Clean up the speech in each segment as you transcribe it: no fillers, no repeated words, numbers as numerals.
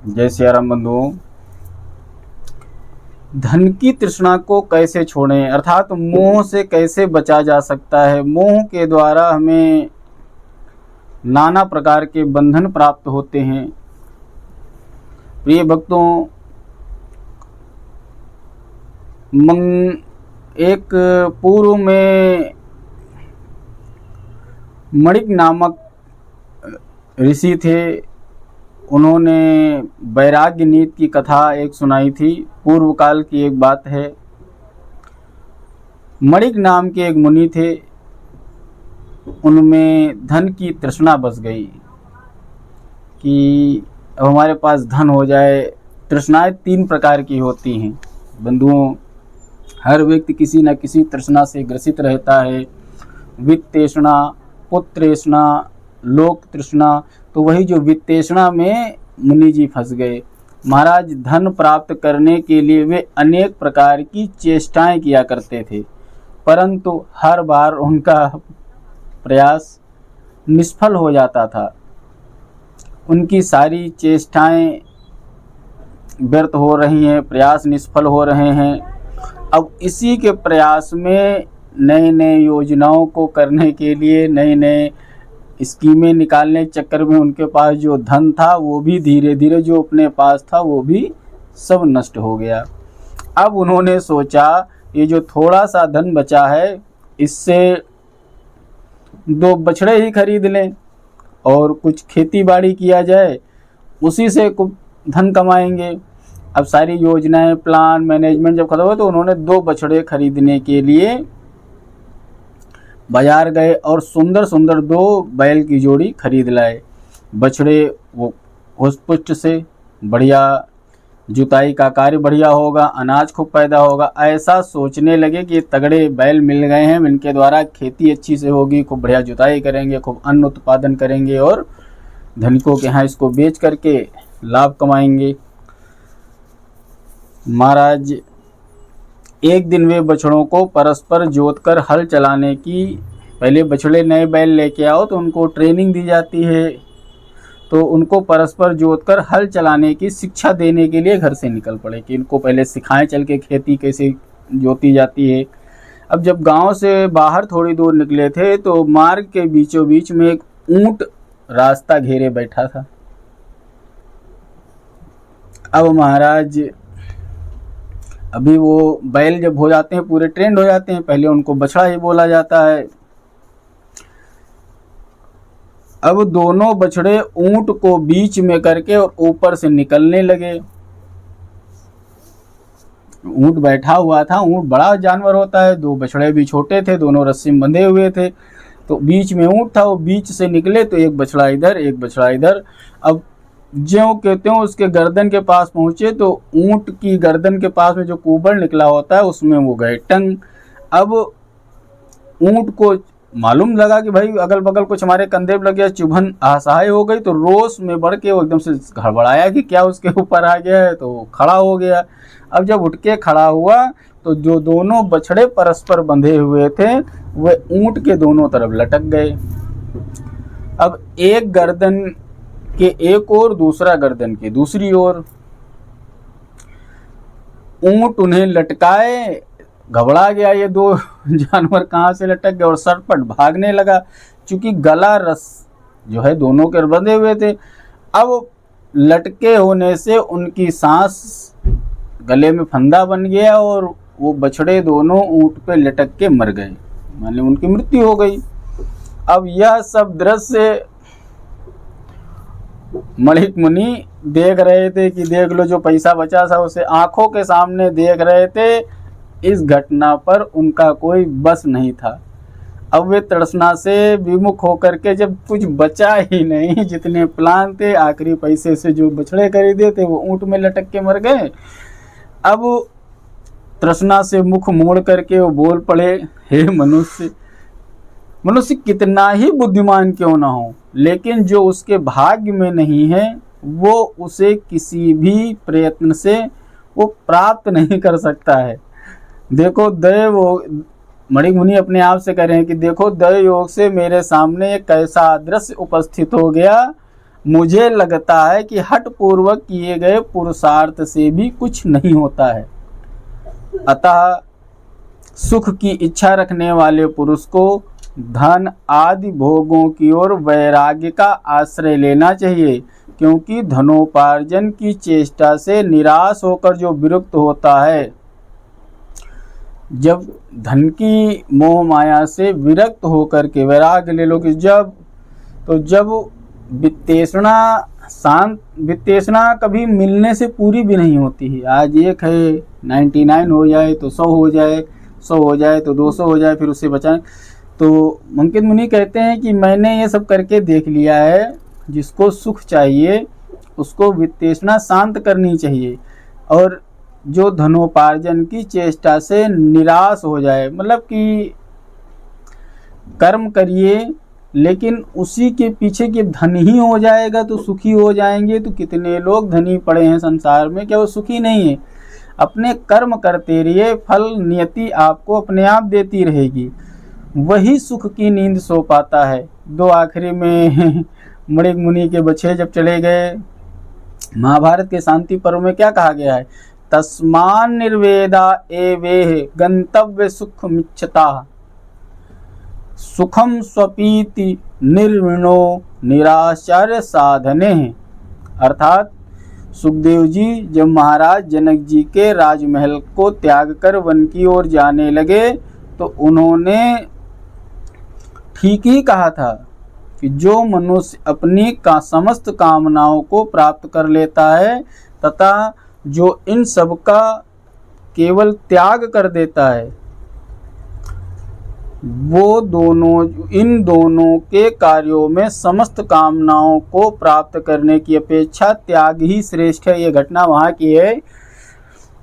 जय सिया राम बंधुओं। धन की तृष्णा को कैसे छोड़ें, अर्थात मोह से कैसे बचा जा सकता है। मोह के द्वारा हमें नाना प्रकार के बंधन प्राप्त होते हैं। प्रिय भक्तों, एक पूर्व में मणिक नामक ऋषि थे। उन्होंने वैराग्य नीति की कथा एक सुनाई थी। पूर्व काल की एक बात है। मणिक नाम के एक मुनि थे। उनमें धन की तृष्णा बस गई कि अब हमारे पास धन हो जाए। तृष्णाएं 3 प्रकार की होती हैं बंधुओं। हर व्यक्ति किसी न किसी तृष्णा से ग्रसित रहता है। वित्त तृष्णा, पुत्र तृष्णा, लोक तृष्णा। तो वही जो वित्तेषणा में मुनि जी फंस गए। महाराज धन प्राप्त करने के लिए वे अनेक प्रकार की चेष्टाएं किया करते थे, परंतु हर बार उनका प्रयास निष्फल हो जाता था। उनकी सारी चेष्टाएं व्यर्थ हो रही हैं, प्रयास निष्फल हो रहे हैं। अब इसी के प्रयास में नए नए योजनाओं को करने के लिए, नए नए स्कीमें निकालने के चक्कर में उनके पास जो धन था वो भी धीरे धीरे, जो अपने पास था वो भी सब नष्ट हो गया। अब उन्होंने सोचा ये जो थोड़ा सा धन बचा है, इससे 2 बछड़े ही खरीद लें और कुछ खेती बाड़ी किया जाए, उसी से धन कमाएंगे। अब सारी योजनाएं, प्लान, मैनेजमेंट जब खत्म हुआ तो उन्होंने 2 बछड़े खरीदने के लिए बाजार गए और सुंदर सुंदर 2 बैल की जोड़ी खरीद लाए। बछड़े वो हुष्ट-पुष्ट से, बढ़िया जुताई का कार्य बढ़िया होगा, अनाज खूब पैदा होगा, ऐसा सोचने लगे कि तगड़े बैल मिल गए हैं, इनके द्वारा खेती अच्छी से होगी, खूब बढ़िया जुताई करेंगे, खूब अन्न उत्पादन करेंगे और धनिकों के यहाँ इसको बेच करके लाभ कमाएंगे। महाराज एक दिन वे बछड़ों को परस्पर जोतकर हल चलाने की, पहले बछड़े नए बैल लेके आओ तो उनको ट्रेनिंग दी जाती है, तो उनको परस्पर जोतकर हल चलाने की शिक्षा देने के लिए घर से निकल पड़े कि इनको पहले सिखाएं चल के खेती कैसे जोती जाती है। अब जब गांव से बाहर थोड़ी दूर निकले थे तो मार्ग के बीचों बीच में एक ऊंट रास्ता घेरे बैठा था। अब महाराज अभी वो बैल जब हो जाते हैं, पूरे ट्रेंड हो जाते हैं, पहले उनको बछड़ा ही बोला जाता है। अब दोनों बछड़े ऊंट को बीच में करके और ऊपर से निकलने लगे। ऊंट बैठा हुआ था, ऊंट बड़ा जानवर होता है, 2 बछड़े भी छोटे थे, दोनों रस्सी में बंधे हुए थे, तो बीच में ऊंट था, वो बीच से निकले तो एक बछड़ा इधर, एक बछड़ा इधर। अब ज्यों के त्यों उसके गर्दन के पास पहुंचे तो ऊंट की गर्दन के पास में जो कुबर निकला होता है उसमें वो गए टंग। अब ऊंट को मालूम लगा कि भाई अगल बगल कुछ हमारे कंधे पर लग गया, चुभन असहाय हो गई, तो रोष में बढ़ के वो एकदम से घबराया कि क्या उसके ऊपर आ गया है, तो खड़ा हो गया। अब जब उठ के खड़ा हुआ तो जो दोनों बछड़े परस्पर बंधे हुए थे वे ऊंट के दोनों तरफ लटक गए। अब एक गर्दन के एक ओर, दूसरा गर्दन के दूसरी ओर। ऊंट उन्हें लटकाए, घबरा गया ये 2 जानवर कहाँ से लटक गए और सरपट भागने लगा, क्योंकि गला रस जो है दोनों के बंधे हुए थे। अब लटके होने से उनकी सांस गले में फंदा बन गया और वो बछड़े दोनों ऊंट पे लटक के मर गए, मान लो उनकी मृत्यु हो गई। अब यह सब दृश्य मणिक मुनि देख रहे थे कि देख लो जो पैसा बचा था उसे आंखों के सामने देख रहे थे। इस घटना पर उनका कोई बस नहीं था। अब वे तृष्णा से विमुख होकर के, जब कुछ बचा ही नहीं, जितने प्लान थे, आखिरी पैसे से जो बछड़े खरीदे थे वो ऊंट में लटक के मर गए। अब तृष्णा से मुख मोड़ करके वो बोल पड़े, हे मनुष्य, मनुष्य कितना ही बुद्धिमान क्यों ना हो, लेकिन जो उसके भाग्य में नहीं है वो उसे किसी भी प्रयत्न से वो प्राप्त नहीं कर सकता है। देखो दैव, मणिक मुनि अपने आप से कह रहे हैं कि देखो दैव योग से मेरे सामने एक ऐसा दृश्य उपस्थित हो गया। मुझे लगता है कि हठ पूर्वक किए गए पुरुषार्थ से भी कुछ नहीं होता है। अतः सुख की इच्छा रखने वाले पुरुष को धन आदि भोगों की ओर वैराग्य का आश्रय लेना चाहिए, क्योंकि धनोपार्जन की चेष्टा से निराश होकर जो विरक्त होता है, जब धन की मोह माया से विरक्त होकर के वैराग्य ले लो कि जब वित्तेषणा कभी मिलने से पूरी भी नहीं होती है। आज एक है, 99 हो जाए तो 100 हो जाए, 100 हो जाए तो 200 हो जाए, फिर उससे बचाएं। तो अंकित मुनि कहते हैं कि मैंने ये सब करके देख लिया है, जिसको सुख चाहिए उसको वित्तेषणा शांत करनी चाहिए, और जो धनोपार्जन की चेष्टा से निराश हो जाए, मतलब कि कर्म करिए लेकिन उसी के पीछे कि धन ही हो जाएगा तो सुखी हो जाएंगे। तो कितने लोग धनी पड़े हैं संसार में, क्या वो सुखी नहीं है? अपने कर्म करते रहिए, फल नियति आपको अपने आप देती रहेगी, वही सुख की नींद सो पाता है। दो आखिरी में मणिक मुनि के बच्चे जब चले गए, महाभारत के शांति पर्व में क्या कहा गया है? तस्मान निर्वेदा एवेह गंतव्य सुख मिच्छता सुखम स्वपीति निर्विणो निराचार्य साधने। अर्थात सुखदेव जी जब महाराज जनक जी के राजमहल को त्याग कर वन की ओर जाने लगे तो उन्होंने ठीक ही कहा था कि जो मनुष्य अपनी समस्त कामनाओं को प्राप्त कर लेता है तथा जो इन सब का केवल त्याग कर देता है, वो इन दोनों के कार्यों में समस्त कामनाओं को प्राप्त करने की अपेक्षा त्याग ही श्रेष्ठ है। ये घटना वहाँ की है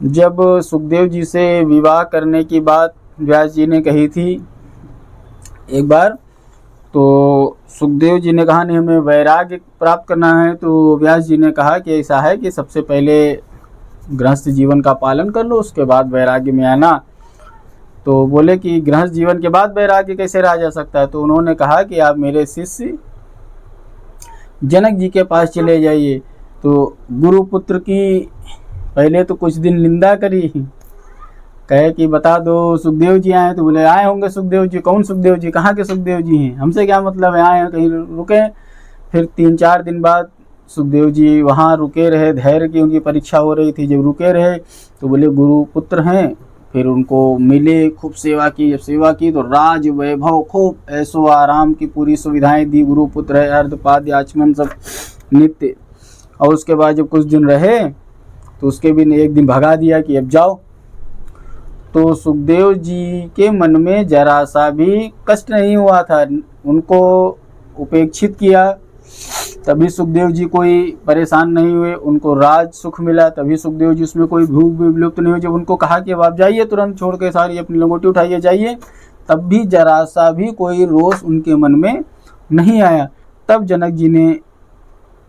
जब सुखदेव जी से विवाह करने की बात व्यास जी ने कही थी एक बार। तो सुखदेव जी ने कहा नहीं, हमें वैराग्य प्राप्त करना है। तो व्यास जी ने कहा कि ऐसा है कि सबसे पहले गृहस्थ जीवन का पालन कर लो, उसके बाद वैराग्य में आना। तो बोले कि गृहस्थ जीवन के बाद वैराग्य कैसे रहा जा सकता है? तो उन्होंने कहा कि आप मेरे शिष्य जनक जी के पास चले जाइए। तो गुरुपुत्र की पहले तो कुछ दिन निंदा करी, कहे कि बता दो सुखदेव जी आए। तो बोले आए होंगे सुखदेव जी। कौन सुखदेव जी? कहाँ के सुखदेव जी हैं? हमसे क्या मतलब है, आए हैं कहीं रुके। फिर 3-4 दिन बाद सुखदेव जी वहाँ रुके रहे, धैर्य की उनकी परीक्षा हो रही थी। जब रुके रहे तो बोले गुरुपुत्र हैं। फिर उनको मिले, खूब सेवा की। जब सेवा की तो राज वैभव, खूब ऐसो आराम की पूरी सुविधाएं दी। गुरुपुत्र है, अर्धपाद्य आचमन सब नित्य। और उसके बाद जब कुछ दिन रहे तो उसके भी एक दिन भगा दिया कि अब जाओ। तो सुखदेव जी के मन में जरा सा भी कष्ट नहीं हुआ था, उनको उपेक्षित किया तभी सुखदेव जी कोई परेशान नहीं हुए, उनको राज सुख मिला तभी सुखदेव जी उसमें कोई भूख भी विलुप्त नहीं हुई। जब उनको कहा कि अब आप जाइए, तुरंत छोड़ के सारी अपनी लंगोटी उठाइए जाइए, तब भी जरा सा भी कोई रोष उनके मन में नहीं आया। तब जनक जी ने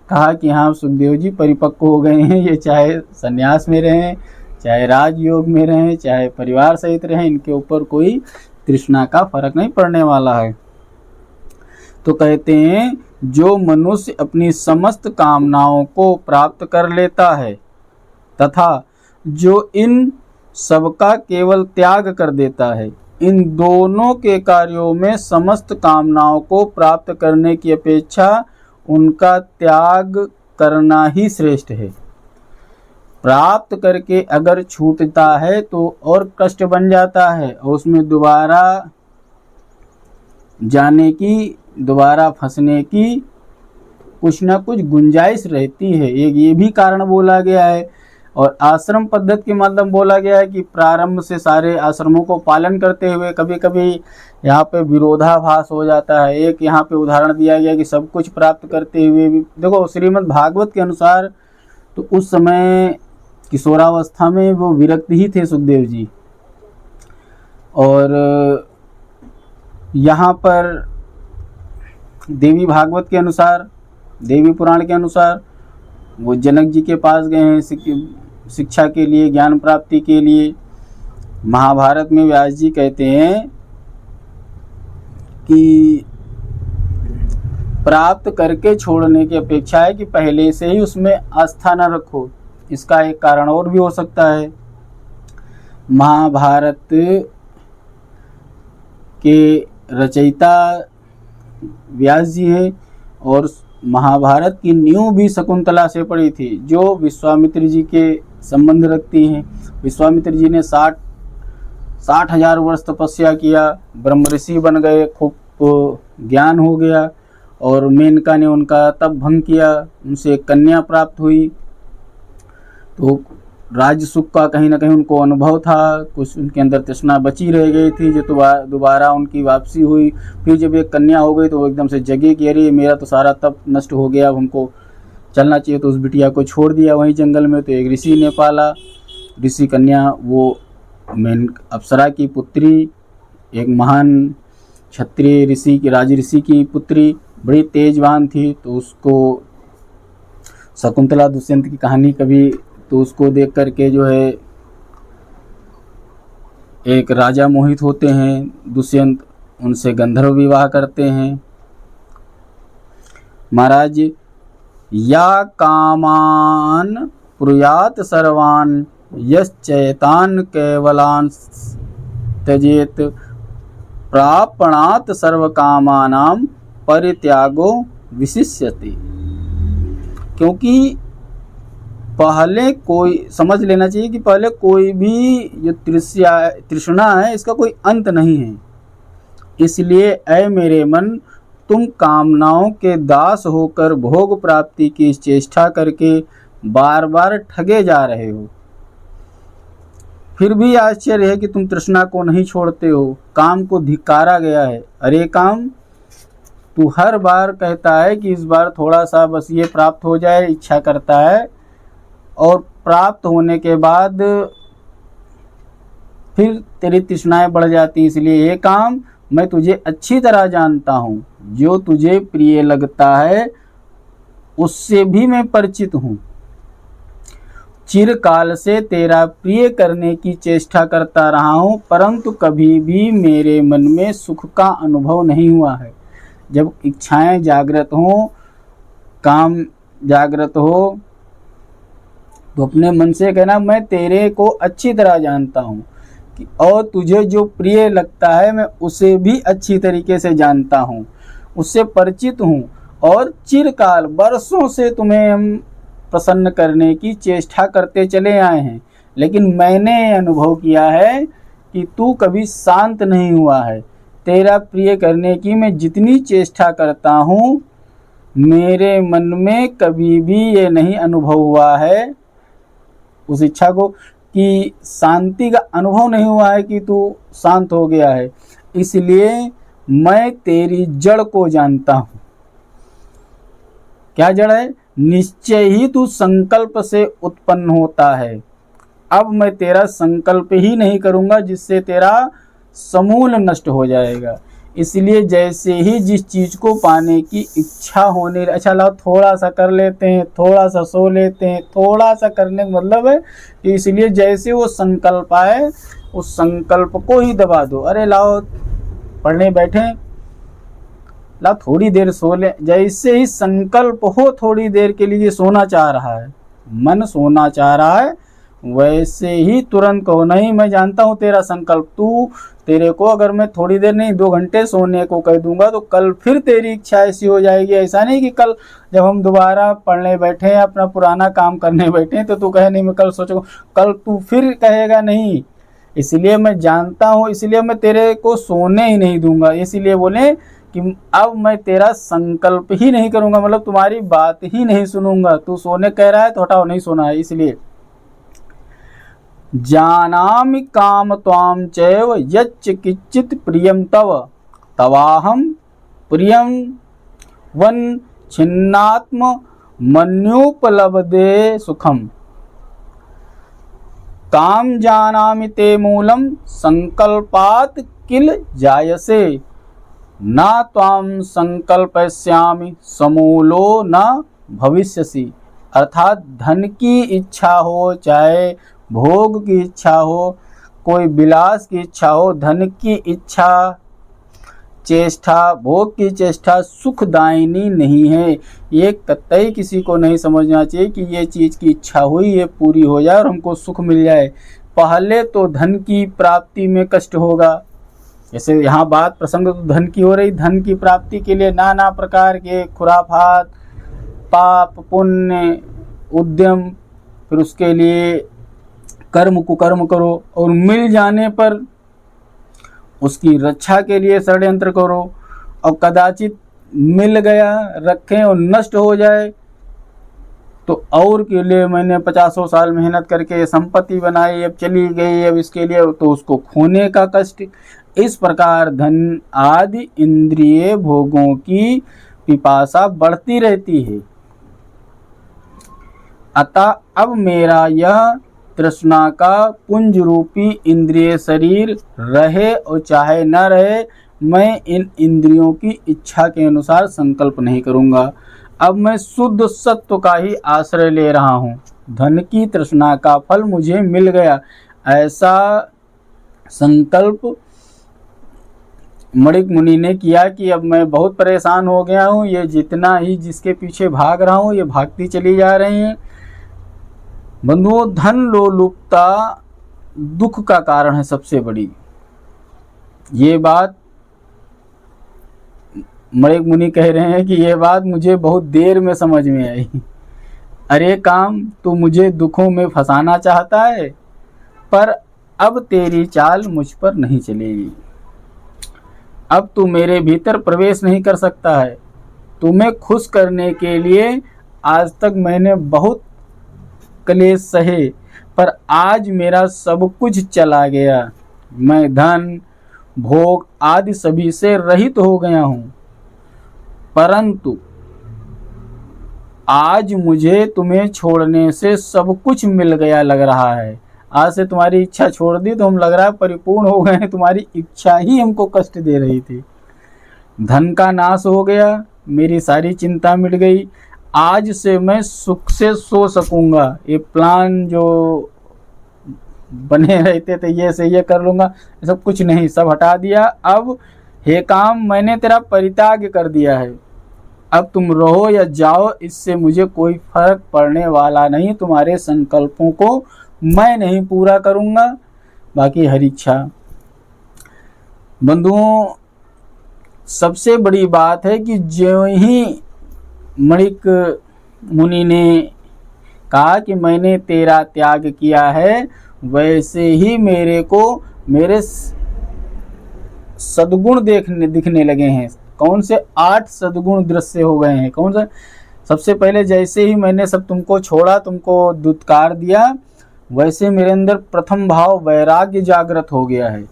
कहा कि हाँ सुखदेव जी परिपक्व हो गए हैं, ये चाहे संन्यास में रहें, चाहे राजयोग में रहें, चाहे परिवार सहित रहें, इनके ऊपर कोई तृष्णा का फर्क नहीं पड़ने वाला है। तो कहते हैं जो मनुष्य अपनी समस्त कामनाओं को प्राप्त कर लेता है तथा जो इन सबका केवल त्याग कर देता है, इन दोनों के कार्यों में समस्त कामनाओं को प्राप्त करने की अपेक्षा उनका त्याग करना ही श्रेष्ठ है। प्राप्त करके अगर छूटता है तो और कष्ट बन जाता है और उसमें दोबारा जाने की, दोबारा फंसने की कुछ ना कुछ गुंजाइश रहती है। एक ये भी कारण बोला गया है। और आश्रम पद्धति के मतलब बोला गया है कि प्रारंभ से सारे आश्रमों को पालन करते हुए कभी कभी यहाँ पे विरोधाभास हो जाता है। एक यहाँ पे उदाहरण दिया गया कि सब कुछ प्राप्त करते हुए भी, देखो श्रीमद् भागवत के अनुसार तो उस समय किशोरावस्था में वो विरक्त ही थे सुखदेव जी। और यहाँ पर देवी भागवत के अनुसार, देवी पुराण के अनुसार वो जनक जी के पास गए हैं शिक्षा के लिए, ज्ञान प्राप्ति के लिए। महाभारत में व्यास जी कहते हैं कि प्राप्त करके छोड़ने की अपेक्षा है कि पहले से ही उसमें आस्था न रखो। इसका एक कारण और भी हो सकता है। महाभारत के रचयिता व्यास जी हैं और महाभारत की नींव भी शकुंतला से पड़ी थी, जो विश्वामित्र जी के संबंध रखती हैं। विश्वामित्र जी ने 60,000 वर्ष तपस्या किया, ब्रह्म ऋषि बन गए, खूब ज्ञान हो गया, और मेनका ने उनका तप भंग किया, उनसे एक कन्या प्राप्त हुई। तो राज्य सुख का कहीं ना कहीं उनको अनुभव था, कुछ उनके अंदर तृष्णा बची रह गई थी, जो दोबारा उनकी वापसी हुई। फिर जब एक कन्या हो गई तो वो एकदम से जगे कि अरे मेरा तो सारा तप नष्ट हो गया, अब हमको चलना चाहिए। तो उस बिटिया को छोड़ दिया वहीं जंगल में। तो एक ऋषि ने पाला, ऋषि कन्या वो मेन अप्सरा की पुत्री, एक महान क्षत्रिय ऋषि की, राज ऋषि की पुत्री, बड़ी तेजवान थी। तो उसको शकुंतला दुष्यंत की कहानी कभी, तो उसको देख करके जो है एक राजा मोहित होते हैं, दुष्यंत उनसे गंधर्व विवाह करते हैं। महाराज, या कामान पुर्यात सर्वान यश्चैतान केवलान त्यजेत प्रापणात सर्वकामानां परित्यागो विशिष्यते। क्योंकि पहले कोई समझ लेना चाहिए कि पहले कोई भी जो तृष्णा है इसका कोई अंत नहीं है। इसलिए ऐ मेरे मन, तुम कामनाओं के दास होकर भोग प्राप्ति की चेष्टा करके बार बार ठगे जा रहे हो। फिर भी आश्चर्य है कि तुम तृष्णा को नहीं छोड़ते हो। काम को धिक्कारा गया है। अरे काम, तू हर बार कहता है कि इस बार थोड़ा सा बस ये प्राप्त हो जाए, इच्छा करता है, और प्राप्त होने के बाद फिर तेरी तृष्णाएं बढ़ जाती। इसलिए ये काम मैं तुझे अच्छी तरह जानता हूँ, जो तुझे प्रिय लगता है उससे भी मैं परिचित हूँ। चिरकाल से तेरा प्रिय करने की चेष्टा करता रहा हूँ, परंतु कभी भी मेरे मन में सुख का अनुभव नहीं हुआ है। जब इच्छाएं जागृत हों, काम जागृत हो, तो अपने मन से कहना मैं तेरे को अच्छी तरह जानता हूँ, और तुझे जो प्रिय लगता है मैं उसे भी अच्छी तरीके से जानता हूँ, उससे परिचित हूँ, और चिरकाल वर्षों से तुम्हें हम प्रसन्न करने की चेष्टा करते चले आए हैं। लेकिन मैंने अनुभव किया है कि तू कभी शांत नहीं हुआ है। तेरा प्रिय करने की मैं जितनी चेष्टा करता हूँ, मेरे मन में कभी भी ये नहीं अनुभव हुआ है, उस इच्छा को, कि शांति का अनुभव नहीं हुआ है कि तू शांत हो गया है। इसलिए मैं तेरी जड़ को जानता हूँ। क्या जड़ है? निश्चय ही तू संकल्प से उत्पन्न होता है। अब मैं तेरा संकल्प ही नहीं करूँगा जिससे तेरा समूल नष्ट हो जाएगा। इसलिए जैसे ही जिस चीज़ को पाने की इच्छा होने, अच्छा लाओ थोड़ा सा कर लेते हैं, थोड़ा सा सो लेते हैं, थोड़ा सा करने का मतलब है कि इसलिए जैसे वो संकल्प आए उस संकल्प को ही दबा दो। अरे लाओ पढ़ने बैठे, लाओ थोड़ी देर सो ले। जैसे ही संकल्प हो थोड़ी देर के लिए सोना चाह रहा है, मन सोना चाह रहा है, वैसे ही तुरंत कहो नहीं मैं जानता हूँ तेरा संकल्प, तेरे को अगर मैं थोड़ी देर नहीं 2 घंटे सोने को कह दूंगा तो कल फिर तेरी इच्छा ऐसी हो जाएगी। ऐसा नहीं कि कल जब हम दोबारा पढ़ने बैठे हैं, अपना पुराना काम करने बैठे हैं, तो तू कहे नहीं मैं कल सोचूंगा, कल तू फिर कहेगा नहीं। इसलिए मैं जानता हूँ, इसलिए मैं तेरे को सोने ही नहीं दूंगा। इसीलिए बोले कि अब मैं तेरा संकल्प ही नहीं करूँगा, मतलब तुम्हारी बात ही नहीं सुनूंगा। तू सोने कह रहा है तो हटाओ, नहीं सोना है। इसलिए जानामि काम त्वां चैव यच्च किच्चित् प्रियं तव तवाहं प्रियं वन छिन्नात्म मन्युपलब्धे सुखम। काम जानामि ते मूलम संकल्पात् किल जायसे, न त्वां संकल्पयिष्यामि समूलो न भविष्यसि। अर्थात धन की इच्छा हो, चाहे भोग की इच्छा हो, कोई विलास की इच्छा हो, धन की इच्छा, चेष्टा, भोग की चेष्टा सुखदायिनी नहीं है। ये कतई किसी को नहीं समझना चाहिए कि ये चीज़ की इच्छा हुई, ये पूरी हो जाए और हमको सुख मिल जाए। पहले तो धन की प्राप्ति में कष्ट होगा। जैसे यहाँ बात प्रसंग तो धन की हो रही, धन की प्राप्ति के लिए नाना प्रकार के खुराफात, पाप, पुण्य, उद्यम, फिर उसके लिए कर्म कुकर्म करो, और मिल जाने पर उसकी रक्षा के लिए षड्यंत्र करो। और कदाचित मिल गया, रखें और नष्ट हो जाए तो और के लिए मैंने 50 साल मेहनत करके ये संपत्ति बनाई, अब चली गई, अब इसके लिए तो उसको खोने का कष्ट। इस प्रकार धन आदि इंद्रिय भोगों की पिपासा बढ़ती रहती है। अतः अब मेरा यह तृष्णा का पुंज रूपी इंद्रिय शरीर रहे और चाहे न रहे, मैं इन इंद्रियों की इच्छा के अनुसार संकल्प नहीं करूँगा। अब मैं शुद्ध सत्व का ही आश्रय ले रहा हूँ। धन की तृष्णा का फल मुझे मिल गया, ऐसा संकल्प मणिक मुनि ने किया कि अब मैं बहुत परेशान हो गया हूँ, ये जितना ही जिसके पीछे भाग रहा हूँ ये भागती चली जा रही हैं। बंधुओं, धन लोलुपता दुख का कारण है सबसे बड़ी। ये बात मणिक मुनि कह रहे हैं कि ये बात मुझे बहुत देर में समझ में आई। अरे काम, तू मुझे दुखों में फंसाना चाहता है, पर अब तेरी चाल मुझ पर नहीं चलेगी। अब तू मेरे भीतर प्रवेश नहीं कर सकता है। तुम्हें खुश करने के लिए आज तक मैंने बहुत क्लेश सहे, पर आज मेरा सब कुछ चला गया। मैं धन, भोग आदि सभी से रहित हो गया हूँ, परंतु आज मुझे तुम्हें छोड़ने से सब कुछ मिल गया लग रहा है। आज से तुम्हारी इच्छा छोड़ दी तो हम लग रहा है परिपूर्ण हो गए। तुम्हारी इच्छा ही हमको कष्ट दे रही थी। धन का नाश हो गया, मेरी सारी चिंता मिट गई। आज से मैं सुख से सो सकूंगा। ये प्लान जो बने रहते थे ये से ये कर लूँगा, सब कुछ नहीं, सब हटा दिया। अब हे काम, मैंने तेरा परित्याग कर दिया है। अब तुम रहो या जाओ, इससे मुझे कोई फर्क पड़ने वाला नहीं। तुम्हारे संकल्पों को मैं नहीं पूरा करूँगा, बाकी हरी इच्छा। बंधुओं, सबसे बड़ी बात है कि जो ही मणिक मुनि ने कहा कि मैंने तेरा त्याग किया है, वैसे ही मेरे को मेरे सद्गुण दिखने लगे हैं। कौन से 8 सद्गुण दृश्य हो गए हैं। कौन सा? सबसे पहले जैसे ही मैंने सब तुमको छोड़ा, तुमको दुत्कार दिया, वैसे मेरे अंदर प्रथम भाव वैराग्य जागृत हो गया है।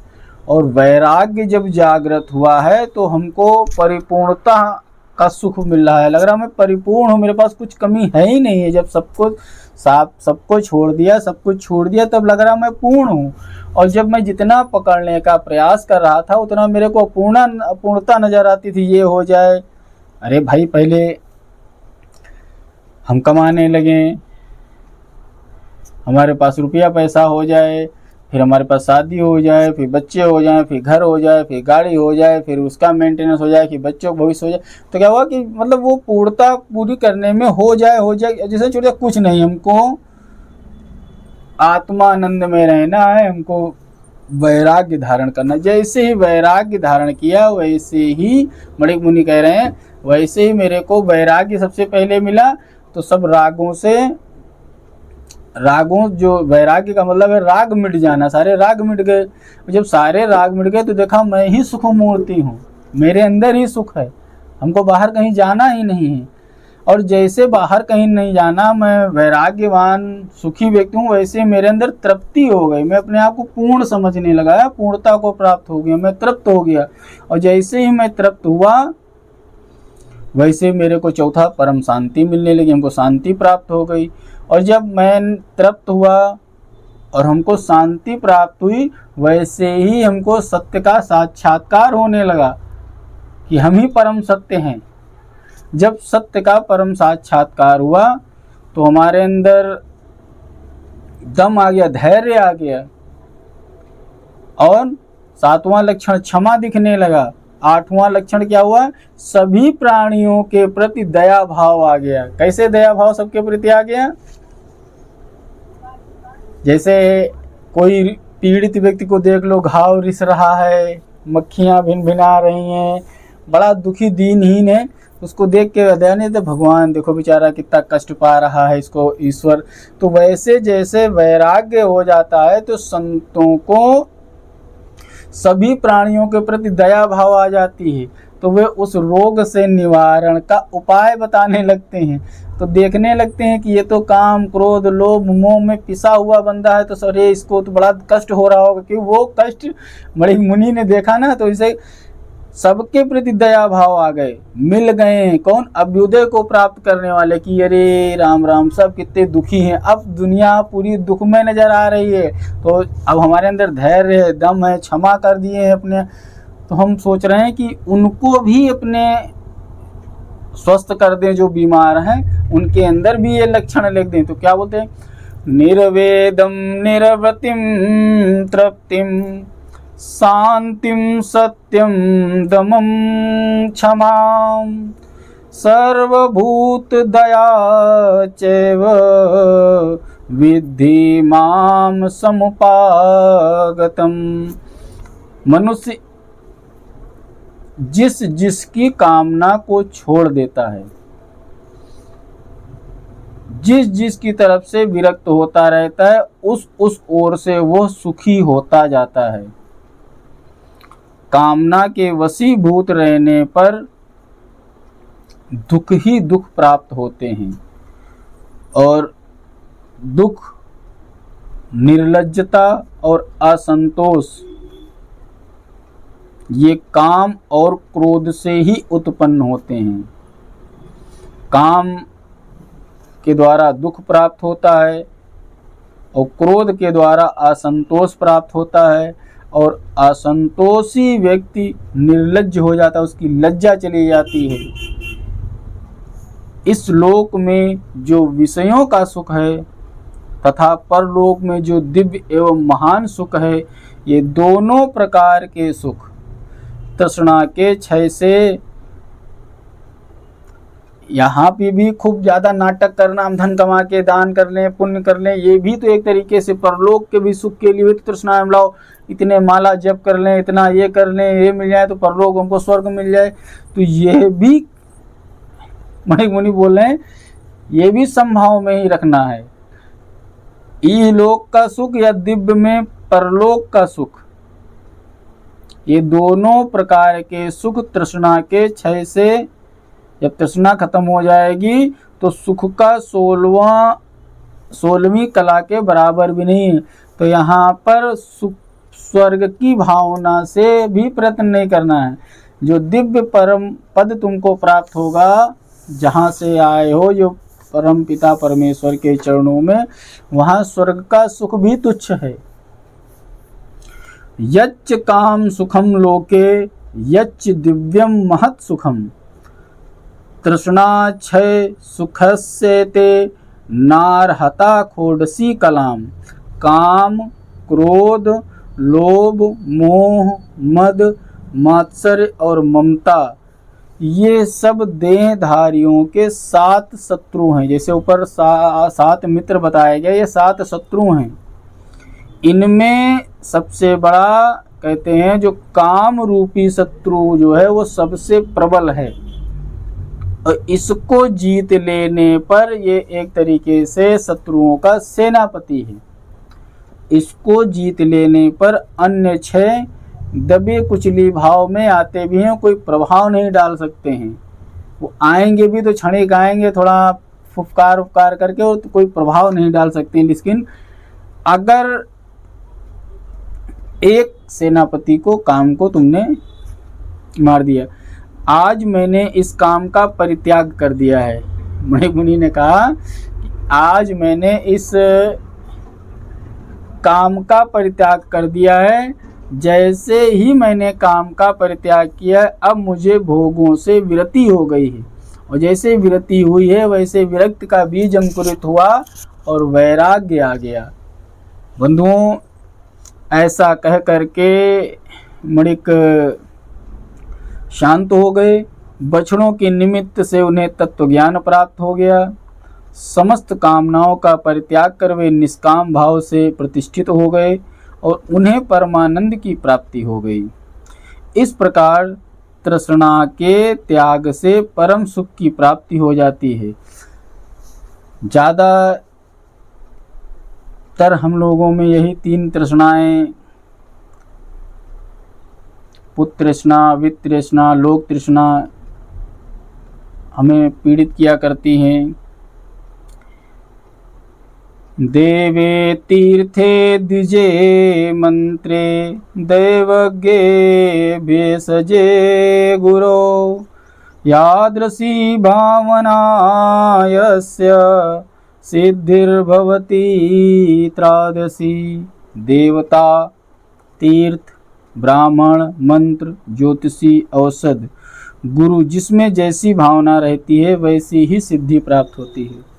और वैराग्य जब जागृत हुआ है तो हमको परिपूर्णता का सुख मिल रहा है। लग रहा है मैं परिपूर्ण हूँ, मेरे पास कुछ कमी है ही नहीं है। जब सबको छोड़ दिया, सब कुछ छोड़ दिया, तब लग रहा मैं पूर्ण हूँ। और जब मैं जितना पकड़ने का प्रयास कर रहा था उतना मेरे को अपूर्णता नजर आती थी। ये हो जाए, अरे भाई पहले हम कमाने लगे, हमारे पास रुपया पैसा हो जाए, फिर हमारे पास शादी हो जाए, फिर बच्चे हो जाएं, फिर घर हो जाए, फिर गाड़ी हो जाए, फिर उसका मेंटेनेंस हो जाए, कि बच्चों का भविष्य हो जाए। तो क्या हुआ कि मतलब वो पूर्णता पूरी करने में हो जाए जैसे छोटे कुछ नहीं, हमको आत्मानंद में रहना है, हमको वैराग्य धारण करना। जैसे ही वैराग्य धारण किया, वैसे ही मणिक मुनि कह रहे हैं, वैसे ही मेरे को वैराग्य सबसे पहले मिला। तो सब रागों जो वैराग्य का मतलब है राग मिट जाना, सारे राग मिट गए। जब सारे राग मिट गए तो देखा मैं ही सुख मूर्ति हूँ, मेरे अंदर ही सुख है, हमको बाहर कहीं जाना ही नहीं है। और जैसे बाहर कहीं नहीं जाना, मैं वैराग्यवान सुखी व्यक्ति हूँ, वैसे मेरे अंदर तृप्ति हो गई। मैं अपने आप को पूर्ण समझने लगा, पूर्णता को प्राप्त हो गया, मैं तृप्त हो गया। और जैसे ही मैं तृप्त हुआ, वैसे मेरे को चौथा परम शांति मिलने लगी, हमको शांति प्राप्त हो गई। और जब मैं तृप्त हुआ और हमको शांति प्राप्त हुई, वैसे ही हमको सत्य का साक्षात्कार होने लगा कि हम ही परम सत्य हैं। जब सत्य का परम साक्षात्कार हुआ तो हमारे अंदर दम आ गया, धैर्य आ गया, और 7वां लक्षण क्षमा दिखने लगा। 8वां लक्षण क्या हुआ? सभी प्राणियों के प्रति दया भाव आ गया। कैसे दया भाव सबके प्रति आ गया? जैसे कोई पीड़ित व्यक्ति को देख लो, घाव रिस रहा है, मक्खियां भिन भिना रही हैं, बड़ा दुखी दीनहीन है, उसको देख के दया नहीं तो भगवान देखो बेचारा कितना कष्ट पा रहा है, इसको ईश्वर। तो वैसे जैसे वैराग्य हो जाता है तो संतों को सभी प्राणियों के प्रति दया भाव आ जाती है, तो वे उस रोग से निवारण का उपाय बताने लगते हैं। तो देखने लगते हैं कि ये तो काम क्रोध लोभ मोह में पिसा हुआ बंदा है, तो सरे इसको तो बड़ा कष्ट हो रहा होगा, कि वो कष्ट बड़ी मुनि ने देखा ना, तो इसे सबके प्रति दया भाव आ गए। मिल गए कौन? अभ्युदय को प्राप्त करने वाले, कि अरे राम राम सब कितने दुखी हैं, अब दुनिया पूरी दुख में नजर आ रही है, तो अब हमारे अंदर धैर्य है, दम है, क्षमा कर दिए हैं अपने। तो हम सोच रहे हैं कि उनको भी अपने स्वस्थ कर दें, जो बीमार हैं उनके अंदर भी ये लक्षण लिख दें। तो क्या बोलते हैं? निर्वेदम निरवतिम तृप्तिम शांतिम सत्यम दमम क्षमाम सर्वभूत दया चैव विद्धि माम समुपागतम। मनुष्य जिस जिसकी कामना को छोड़ देता है, जिस जिसकी तरफ से विरक्त होता रहता है, उस ओर से वह सुखी होता जाता है। कामना के वशीभूत रहने पर दुख ही दुख प्राप्त होते हैं, और दुख, निर्लज्जता और असंतोष ये काम और क्रोध से ही उत्पन्न होते हैं। काम के द्वारा दुख प्राप्त होता है, और क्रोध के द्वारा असंतोष प्राप्त होता है, और असंतोषी व्यक्ति निर्लज्ज हो जाता है, उसकी लज्जा चली जाती है। इस लोक में जो विषयों का सुख है तथा परलोक में जो दिव्य एवं महान सुख है, ये दोनों प्रकार के सुख तृष्णा के क्षय से, यहाँ पे भी खूब ज़्यादा नाटक करना, हम धन कमा के दान कर लें, पुण्य कर लें, ये भी तो एक तरीके से परलोक के भी सुख के लिए भी तो तृष्णा हम लाओ, इतने माला जप कर लें, इतना ये कर लें, ये मिल जाए तो परलोक हमको स्वर्ग मिल जाए। तो ये भी मणि मुनि बोल रहे हैं, ये भी संभाव में ही रखना है। इहलोक का सुख या दिव्य में परलोक का सुख, ये दोनों प्रकार के सुख तृष्णा के क्षय से, जब तृष्णा खत्म हो जाएगी तो सुख का 16वीं कला के बराबर भी नहीं है। तो यहाँ पर स्वर्ग की भावना से भी प्रयत्न नहीं करना है। जो दिव्य परम पद तुमको प्राप्त होगा, जहाँ से आए हो, जो परम पिता परमेश्वर के चरणों में, वहाँ स्वर्ग का सुख भी तुच्छ है। यच्च काम सुखम लोके यच्च दिव्यम महत् सुखम तृष्णा क्षय सुखस्य ते नारहता खोडसी कलाम। काम क्रोध लोभ मोह मद मात्सर्य और ममता, ये सब देहधारियों के 7 शत्रु हैं। जैसे ऊपर 7 मित्र बताए गए, ये 7 शत्रु हैं। इनमें सबसे बड़ा कहते हैं जो काम रूपी शत्रु जो है वो सबसे प्रबल है, और इसको जीत लेने पर ये एक तरीके से शत्रुओं का सेनापति है। इसको जीत लेने पर अन्य 6 दबे कुचली भाव में आते भी हैं, कोई प्रभाव नहीं डाल सकते हैं। वो आएंगे भी तो क्षणिक आएंगे, थोड़ा फुफकार उपकार करके, और तो कोई प्रभाव नहीं डाल सकते हैं। लेकिन अगर एक सेनापति को, काम को तुमने मार दिया, आज मैंने इस काम का परित्याग कर दिया है। मणि मुनि ने कहा कि आज मैंने इस काम का परित्याग कर दिया है। जैसे ही मैंने काम का परित्याग किया, अब मुझे भोगों से विरति हो गई है, और जैसे विरति हुई है वैसे विरक्त का बीज अंकुरित हुआ और वैराग्य आ गया। बंधुओं, ऐसा कह करके मणिक शांत हो गए। बछड़ों के निमित्त से उन्हें तत्व ज्ञान प्राप्त हो गया। समस्त कामनाओं का परित्याग कर वे निष्काम भाव से प्रतिष्ठित हो गए और उन्हें परमानंद की प्राप्ति हो गई। इस प्रकार तृष्णा के त्याग से परम सुख की प्राप्ति हो जाती है। ज़्यादातर हम लोगों में यही 3 तृष्णाएं, पुत्र तृष्णा, वित्त तृष्णा, लोक तृष्णा हमें पीड़ित किया करती हैं। देवे तीर्थे द्विजे मंत्रे दैवज्ञे भेषजे गुरो यादृशी भावना यस्य सिद्धिर्भवति त्रादसी। देवता, तीर्थ, ब्राह्मण, मंत्र, ज्योतिषी, औषध, गुरु, जिसमें जैसी भावना रहती है वैसी ही सिद्धि प्राप्त होती है।